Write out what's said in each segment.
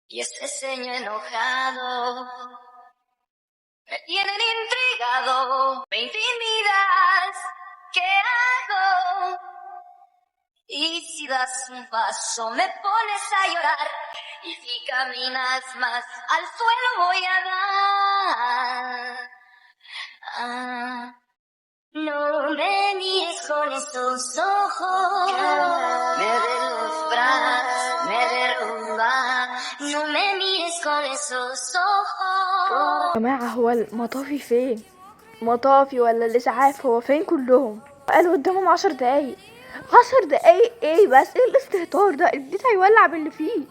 Y ese ceño enojado me tienen intrigado. Me intimidas, ¿qué hago? Y si das un paso me pones a llorar, y si caminas más al suelo voy a dar. No me mires con esos ojos, me deslumbras, me derrumbas. No me mires con esos ojos. يا جماعة، هو المطافي فين؟ مطافي ولا الإسعاف؟ هو فين كلهم؟ قالوا قدامهم 10 دقايق. 10 دقايق ايه بس؟ ايه الاستهتار ده؟ البيت هيولع باللي فيه.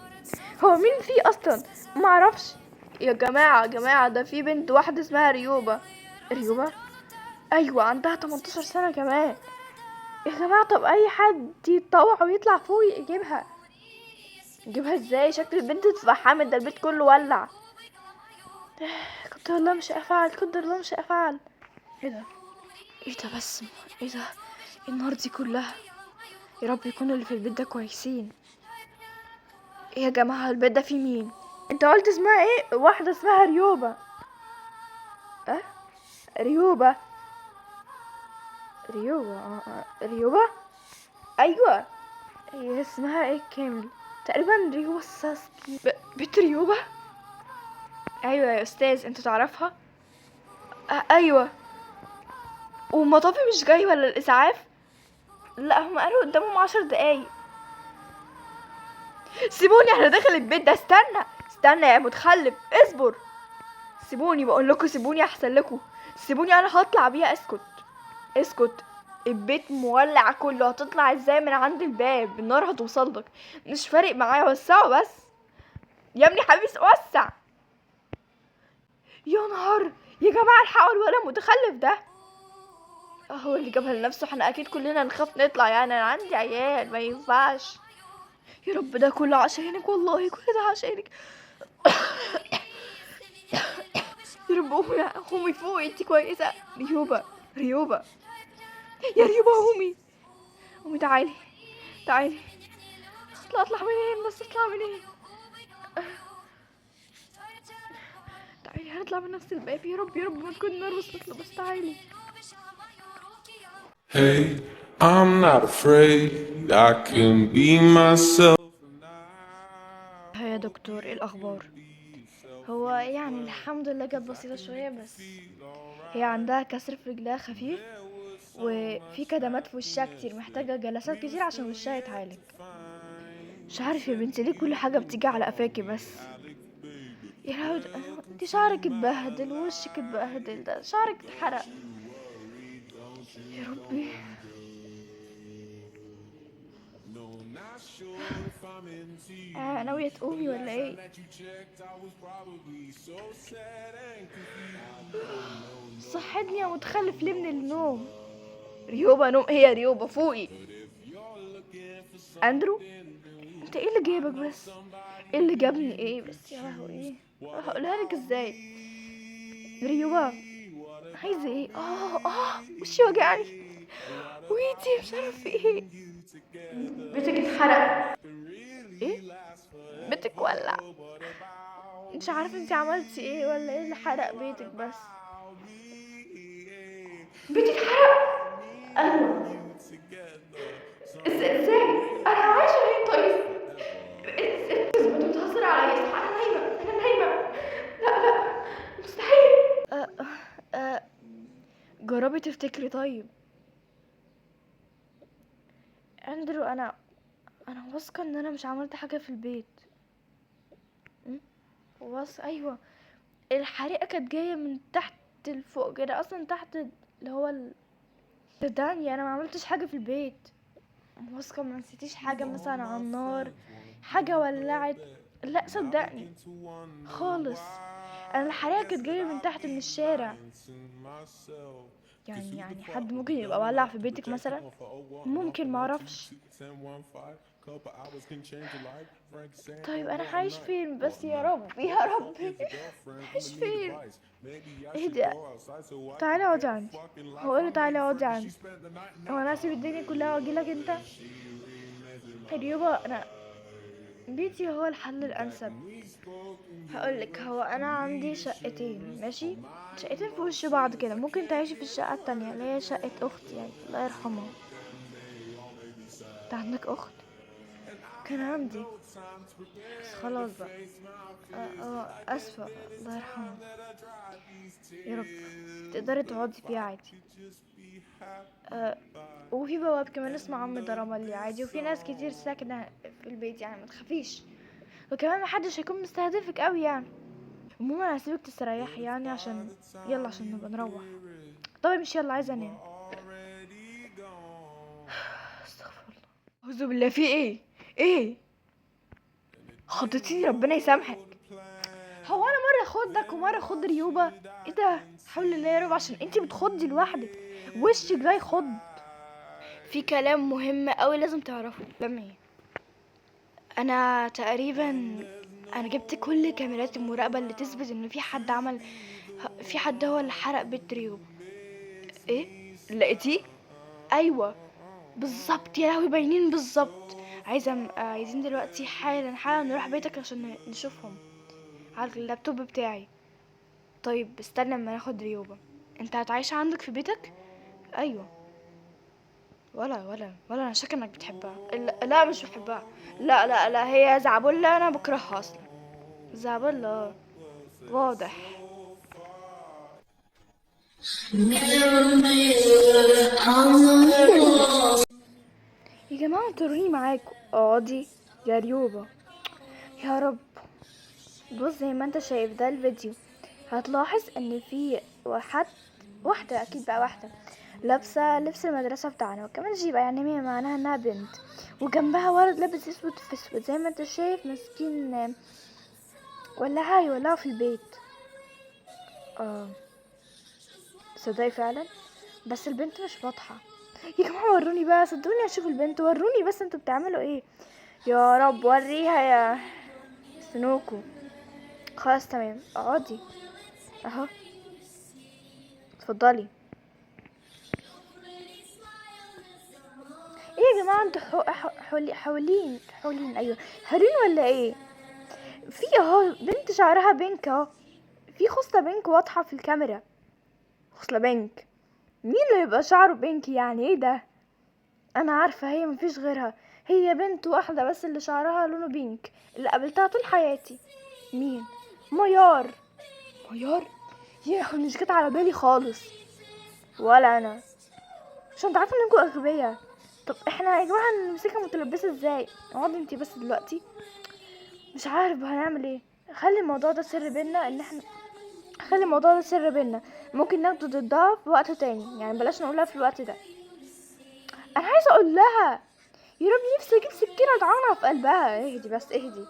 هو مين فيه اصلا؟ معرفش. يا جماعة ده في بنت واحدة اسمها ريوبة. ريوبة؟ ايوه، عندها 18 سنة كمان. يا جماعة، طب اي حد يتطوع ويطلع فوق يجيبها. يجيبها ازاي؟ شكل البنت اتفحمت، ده البيت كله ولع. قدر الله مش افعل، قدر الله مش افعل. ايه ده؟ ايه ده بس؟ ايه ده؟ إيه النار دي كلها؟ يا رب يكون اللي في البيت ده كويسين. ايه يا جماعة، البيت ده فيه مين؟ انت قلت اسمها ايه؟ واحدة اسمها ريوبة. اه، ريوبة. ريوبة ريوبة. ايوه. هي اسمها ايه كامل؟ تقريبا ريوبة الساسكي. بنت ريوبة. ايوه يا استاذ، انت تعرفها؟ ايوه. ومطافي مش جاي ولا الاسعاف؟ لا، هم قالوا قدامهم 10 دقايق. سيبوني، احنا داخل البيت ده. استنى يا متخلف، اصبر. سيبوني، بقول لكم سيبوني احسن لكم. سيبوني، انا هطلع بيها. اسكت. البيت مولع كله، هتطلع ازاي من عند الباب؟ النار هتوصل لك. مش فارق معايا، وسعه بس. يا ابني حبيبي وسع. يا نهار. يا جماعه الحقوا الولد المتخلف ده. هو اللي جابها لنفسه. احنا اكيد كلنا نخاف نطلع، يعني انا عندي عيال، ما ينفعش. يا رب، ده كله عشانك، والله كل ده عشانك. يا رب قومي فوقي، انت كويسه؟ ريوبه. يا ريوبه، قومي تعالي. اطلع منين بس؟ اطلع منين؟ تعالي، هنطلع من نفس الباب. يا رب ما تكون النار وصلت له، بس تعالي. Hey, I'm not afraid, I can be myself. يا دكتور، ايه الاخبار؟ هو يعني الحمد لله جت بسيطه شويه بس. هي عندها كسر في رجلها خفيف، وفي كدمات في وشها كتير، محتاجه جلسات كتير عشان وشها يتعالج. مش عارف يا بنتي ليه كل حاجه بتيجي على قفاكي بس. يا لهوي، انت شعرك اتبهدل ووشك اتبهدل، ده شعرك اتحرق. يا ربي. ناوية تقومي ولا ايه؟ صحتني يا متخلف ليه من النوم؟ ريوبة نوم؟ هي ريوبة فوقي. اندرو، انت ايه اللي جايبك بس؟ ايه اللي جابني ايه بس؟ يا لهوي، ايه هقولها لك ازاي؟ ريوبة، عايزة ايه؟ وشي وجعني، ويتي مش عارف في ايه. بيتك اتحرق. ايه؟ بيتك ولع. مش عارفه انت عملتي ايه ولا ايه اللي حرق بيتك بس. بيتك حرق؟ ايوه. ازاي؟ انا عايشه ليه طيب؟ انت بتهزري عليا صح؟ انا نايمه. لا، مستحيل. جربي تفتكري طيب. اندرو، انا واثقه ان انا مش عملت حاجه في البيت. ايوه. الحريقه كانت جايه من تحت لفوق كده، اصلا تحت اللي هو صدقني انا ما عملتش حاجه في البيت. واثقه ما نسيتيش حاجه مثلا على النار؟ حاجه ولعت؟ لا صدقني خالص. انا الحريقه كانت جايه من تحت من الشارع. يعني حد ممكن يبقى ولع في بيتك مثلا؟ ممكن، معرفش. طيب انا عايش فين بس؟ يا ربي عايش فين؟ اهدي. تعالي اقعدي عندي. هو ايه؟ تعالي اقعدي عندي. هو انا اسيب الدنيا كلها واجيلك انت؟ ريوبا، بيتي هو الحل الانسب. هقولك، هو انا عندي شقتين، ماشي، شقتين في وش بعض كده. ممكن تعيشي في الشقة التانية اللي هي شقة اختي، يعني الله يرحمها. انت عندك اخت؟ كان عندي بس خلاص بقى. اسفة، الله يرحمه. يا رب تقدري تقعدي فيها عادي. أه وفي بواب كمان اسمه عم درملي عادي، وفي ناس كتير ساكنة في البيت، يعني ما تخافيش. وكمان محدش هيكون مستهدفك قوي يعني. عموما انا هسيبك تستريحي يعني، يلا عشان نبقى نروح. طب مش يلا، عايزه انام. استغفر الله، اعوذ بالله. في ايه؟ ايه خضتيني؟ ربنا يسامحك. هو انا مره اخدك ومره اخد ريوبه؟ ايه ده؟ حول الله يا رب، عشان انتي بتخضي لوحدك، وشك ده يخض. في كلام مهم قوي لازم تعرفه. لما انا تقريبا انا جبت كل كاميرات المراقبه اللي تثبت ان في حد هو اللي حرق بيت ريو. ايه؟ لقيتيه؟ ايوه بالظبط، يا لهوي باينين بالظبط. عايزين دلوقتي حالا نروح بيتك عشان نشوفهم على اللابتوب بتاعي. طيب استنى اما ناخد ريوبة. انت هتعيش عندك في بيتك؟ ايوه. ولا انا شاكه انك بتحبها. لا مش بحبها. لا هي زعبلة، انا بكرهها اصلا. زعبلة واضح. يا جماعة تروني معاكم، اقعدي يا ريوبة. يا رب. بص، زي ما انت شايف ده الفيديو، هتلاحظ ان في واحدة اكيد بقى، واحدة لابسة لبس المدرسة بتاعنا، وكمان جيبة يعني معناها انها بنت، وجنبها ولد لابس اسود في اسود زي ما انت شايف، ماسكين يولعوا في البيت. صدقي فعلا، بس البنت مش واضحة. يا جماعة وروني بقى، صدقوني اشوف البنت، وروني بس انتوا بتعملوا ايه. يا رب وريها يا سنوكو. خلاص تمام، اقعدي اهو، اتفضلي. ايه يا جماعه انتوا حولين ايوه، حولين ولا ايه؟ في اهو بنت شعرها بينك اهو، في خصلة بينك واضحه في الكاميرا. خصلة بينك؟ مين اللي يبقى شعره بينك يعني؟ ايه ده؟ انا عارفه، هي مفيش غيرها، هي بنت واحده بس اللي شعرها لونه بينك اللي قابلتها طول حياتي. مين؟ ميار. ميار؟ يا اخي مش جت على بالي خالص. ولا انا، عشان انت عارفه انكم اغبياء. طب احنا يا جماعه نمسكها متلبسه ازاي؟ اقعدي انتي بس دلوقتي، مش عارف هنعمل ايه. خلي الموضوع ده سر بينا، خلي الموضوع ده سر بينا، ممكن ناخده ضدها في وقت تاني، يعني بلاش نقولها في الوقت ده. انا عايزه اقول لها، يا رب نفسي اجيب سكينه اطعنها في قلبها. اهدي بس اهدي.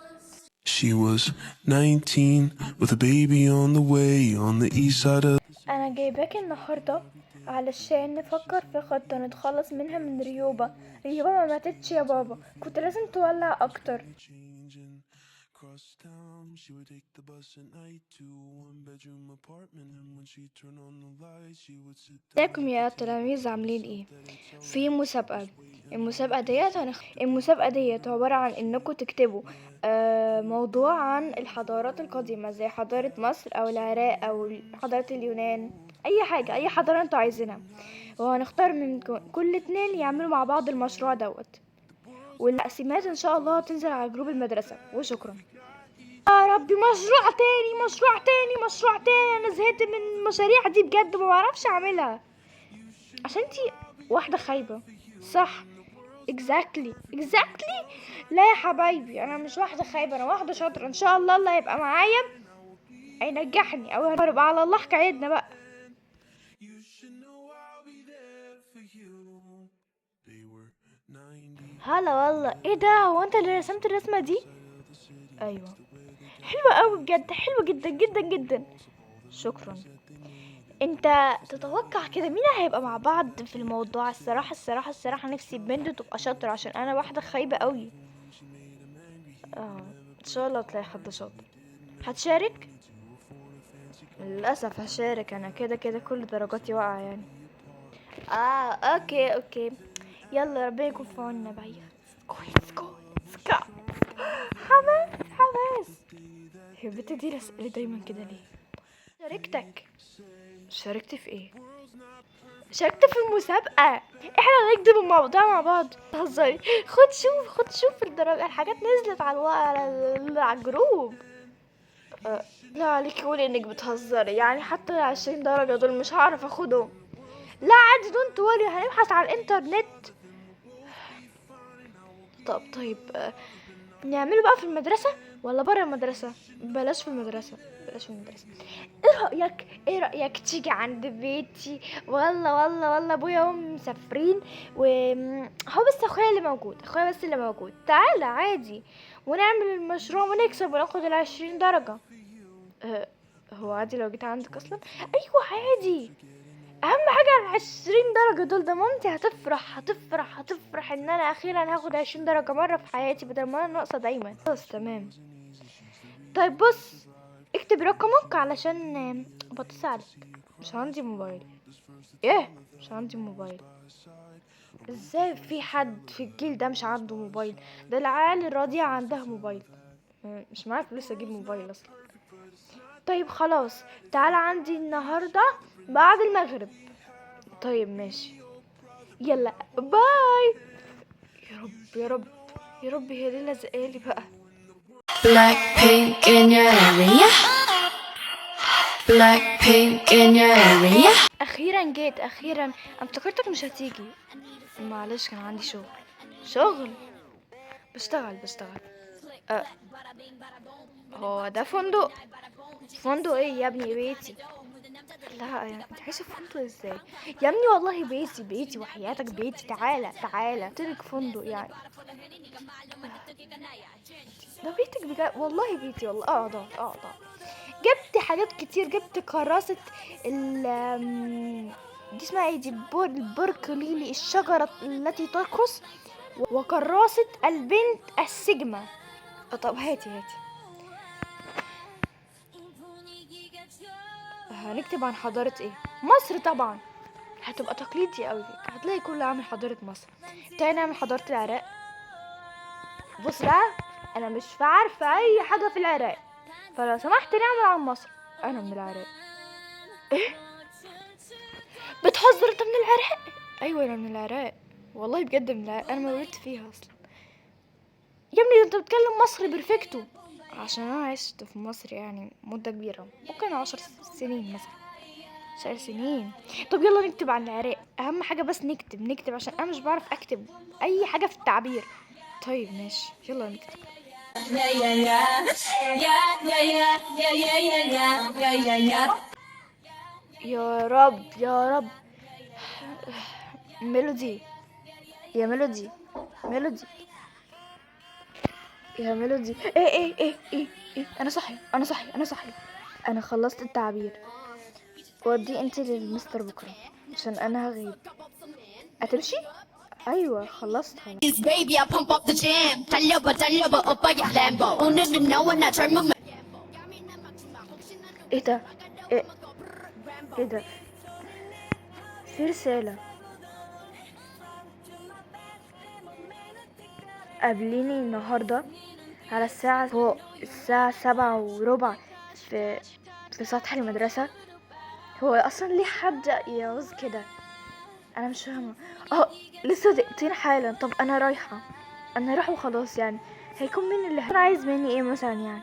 She was 19 with a baby on the way on the east side of انا جايباك النهارده علشان نفكر في خطه نتخلص منها من ريوبه. ريوبه ما ماتتش يا بابا، كنت لازم تولع اكتر. changing across town. She would take the bus at night to a one-bedroom apartment, and when she turned on the lights, she would sit down. ازيكم يا تلاميذ، عاملين ايه؟ في مسابقة. المسابقة ديت عبارة عن انكم تكتبوا موضوع عن الحضارات القديمة، زي حضارة مصر او العراق او حضارة اليونان، اي حاجة، اي حضارة انتوا عايزينها، وهنختار من كل 2 يعملوا مع بعض المشروع دوت، والتقسيمات ان شاء الله تنزل على جروب المدرسة. وشكرا. يا ربي، مشروع تاني، انا زهقت من المشاريع دي بجد، ما بعرفش اعملها عشان انتي واحدة خايبة. صح، exactly. لا يا حبايبي، انا مش واحدة خايبة، انا واحدة شاطرة، ان شاء الله اللي هيبقى معايا هينجحني، او هنبقى على الله حكايتنا بقى. You should know I'll be there for you. They were 90. هلا والله، ايه ده؟ هو انت اللي رسمت الرسمة دي؟ ايوه، حلوة قوي بجد، حلوة جدا جدا جدا. شكرا. انت تتوقع كده مين هيبقى مع بعض في الموضوع؟ الصراحة نفسي بنت تبقى شاطرة، عشان انا واحدة خايبة قوي. ان شاء الله تلاقي حد شاطر. هتشارك؟ للاسف هشارك، انا كده كل درجاتي واقعة يعني. اوكي. يلا ربنا يكون في عوننا بقى. كويس. الحمد هي البت دي رسالة دايما كده ليه؟ شاركتك. شاركت في ايه؟ شاركت في المسابقة. احنا هنكتب الموضوع مع بعض. تهزري؟ خد شوف الدرجة، الحاجات نزلت على الجروب. لا عليكي قولي انك بتهزري، يعني حتى 20 درجة دول مش هعرف اخدهم. لا عادي، دونت وري، هنبحث على الانترنت. طيب نعمله بقى في المدرسة ولا برا المدرسة؟ بلاش في المدرسة. ايه رأيك تيجي عند بيتي؟ والله ابويا وامي مسافرين، هو بس اخويا اللي موجود. تعالى عادي ونعمل المشروع ونكسب وناخد 20 درجة. هو عادي لو جيت عندك اصلا؟ ايوه عادي. اهم حاجة 20 درجة دول، ده مامتي هتفرح ان انا اخيرا هاخد 20 درجة مرة في حياتي بدل ما انا ناقصة دايما. خلاص تمام. طيب بص، اكتب رقمك علشان بتصل عليك. مش عندي موبايل. ايه؟ مش عندي موبايل؟ ازاي في حد في الجيل ده مش عنده موبايل؟ ده العيال الرضيعة عندها موبايل. مش معايا فلوس اجيب موبايل اصلا. طيب خلاص، تعالى عندي النهاردة بعد المغرب. طيب ماشي، يلا باي. يا رب هي دي لازقالي بقى. Blackpink in your area. Blackpink in your area. اخيرا جيت، اخيرا. انا افتكرتك مش هتيجي. معلش كان عندي شغل. بشتغل. أه. هو ده فندق ايه يا ابني؟ بيتي. لا يعني انت عايشه فندق ازاي يا ابني؟ والله بيتي وحياتك بيتي. تعالى قلتلك فندق يعني. ده بيتك بجد؟ والله بيتي والله. اقعد. جبت حاجات كتير، جبت كراسة دي اسمها ايه دي؟ البركليلي، الشجرة التي ترقص، وكراسة البنت السجمة. طب هاتي. هنكتب عن حضارة ايه؟ مصر طبعا. هتبقى تقليدي قوي، هتلاقي كله عامل حضارة مصر. تاني نعمل حضارة العراق. بص بقى، انا مش عارفة اي حاجة في العراق، فلو سمحت نعمل عن مصر. انا من العراق. ايه؟ بتهزر؟ انت من العراق؟ ايوه انا من العراق، والله بجد من العراق، انا مولودت فيها اصلا. يا ابني انت بتتكلم مصري بيرفكتو. عشان انا عشت في مصر يعني مدة كبيرة، ممكن 10 سنين مثلا. 10 سنين. طب يلا نكتب عن العراق، اهم حاجة بس نكتب عشان انا مش بعرف اكتب اي حاجة في التعبير. طيب ماشي، يلا نكتب. يا رب. ميلودي. يا ميلودي. ايه. انا صحي. انا خلصت التعبير. ودي انت للمستر بكره عشان انا هغيب. هتمشي؟ ايوه خلصت خلاص. Baby, I pump up the jam. 달려봐, 오빠야 Lambo. 오늘은 너와 나 젊은. ايه ده؟ ايه ده؟ في رسالة. قابليني النهاردة على الساعة فوق الساعة 7:15 في سطح المدرسة. هو اصلا ليه حد يعوز كده؟ انا مش فاهمة. لسه دقيقتين حالا. طب انا رايحة وخلاص يعني. هيكون مين اللي عايز مني ايه مثلا يعني؟